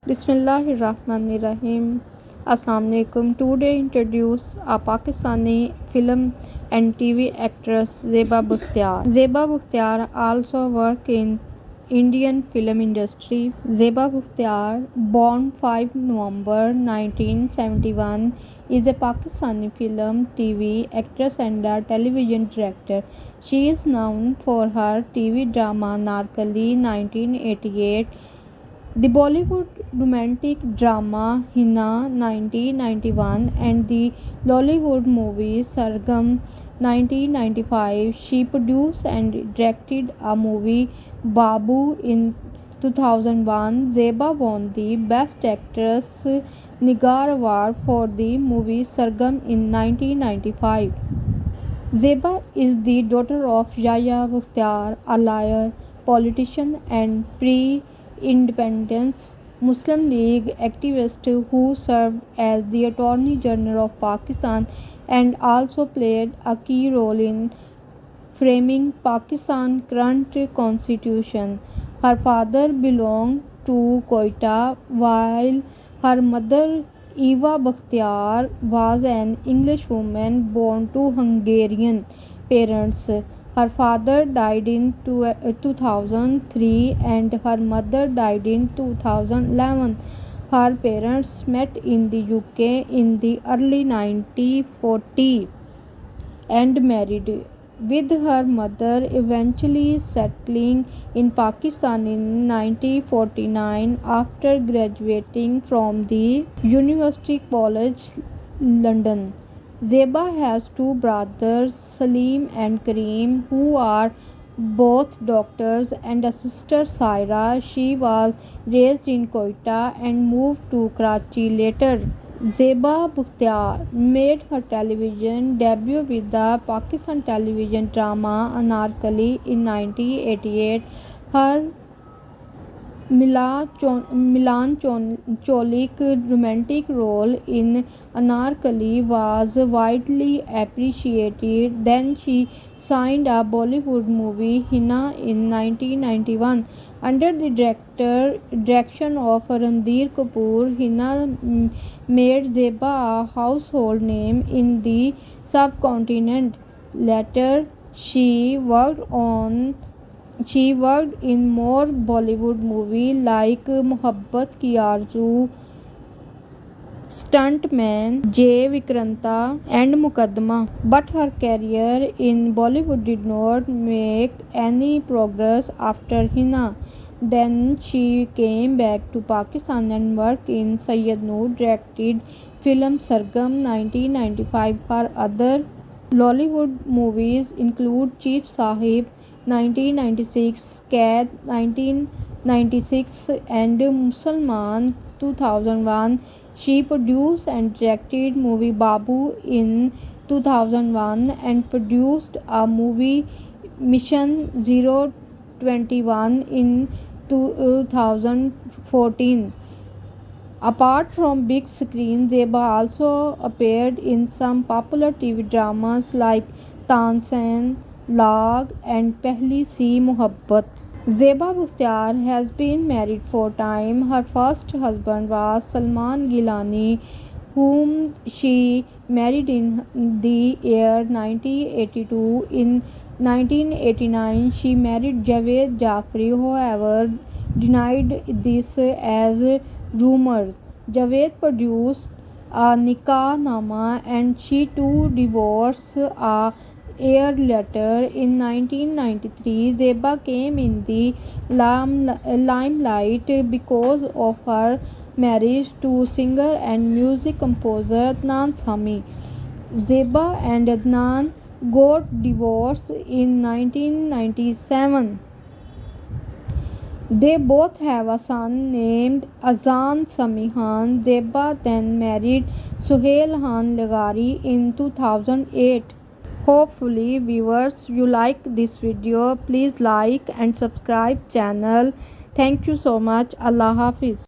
Bismillahirrahmanirrahim. Assalamualaikum. Today introduce a Pakistani film and TV actress Zeba Bukhtiar. Zeba Bukhtiar also work in Indian film industry. Zeba Bukhtiar, born 5 November 1971, is a Pakistani film, TV actress and a television director. She is known for her TV drama Narkali 1988, the Bollywood romantic drama Hina 1991, and the Lollywood movie Sargam 1995. She produced and directed a movie Babu in 2001. Zeba won the Best Actress Nigar Award for the movie Sargam in 1995. Zeba is the daughter of Yahya Bukhtiar, a lawyer, politician, and pre-independence Muslim League activist who served as the Attorney General of Pakistan and also played a key role in framing Pakistan's current constitution. Her father belonged to Quetta, while her mother Eva Bakhtiar was an Englishwoman born to Hungarian parents. Her father died in 2003 and her mother died in 2011. Her parents met in the UK in the early 1940s and married, with her mother eventually settling in Pakistan in 1949 after graduating from the University College London. Zeba has two brothers, Salim and Kareem, who are both doctors, and a sister, Saira. She was raised in Quetta and moved to Karachi later. Zeba Bukhtiar made her television debut with the Pakistan television drama Anarkali in 1988. Her melancholic romantic role in Anarkali was widely appreciated. Then she signed a Bollywood movie Hina in 1991 under the direction of Ranbir Kapoor. Hina made Zeba a household name in the subcontinent. Later, she worked in more Bollywood movies like Mohabbat Ki Aarzu, Stuntman, Jay Vikranta, and Mukaddama. But her career in Bollywood did not make any progress after Hina. Then she came back to Pakistan and worked in Syed Noor directed film Sargam 1995. Her other Lollywood movies include Chief Sahib 1996, Qaid 1996, and Musalman 2001. She produced and directed movie Babu in 2001 and produced a movie Mission 021 in 2014. Apart from big screen, Zeba also appeared in some popular TV dramas like Tansen, Lag, and Pehli Si Mohabbat. Zeba Bukhtiar has been married 4 times. Her first husband was Salman Gilani, whom she married in the year 1982. In 1989, she married Javed Jafri, however, denied this as rumor. Javed produced a nikah nama and she too divorced a year later. In 1993, Zeba came in the limelight because of her marriage to singer and music composer Adnan Sami. Zeba and Adnan got divorced in 1997. They both have a son named Azan Sami Khan. Zeba then married Suhail Khan Lagari in 2008. Hopefully viewers you like this video. Please like and subscribe channel. Thank you so much. Allah Hafiz.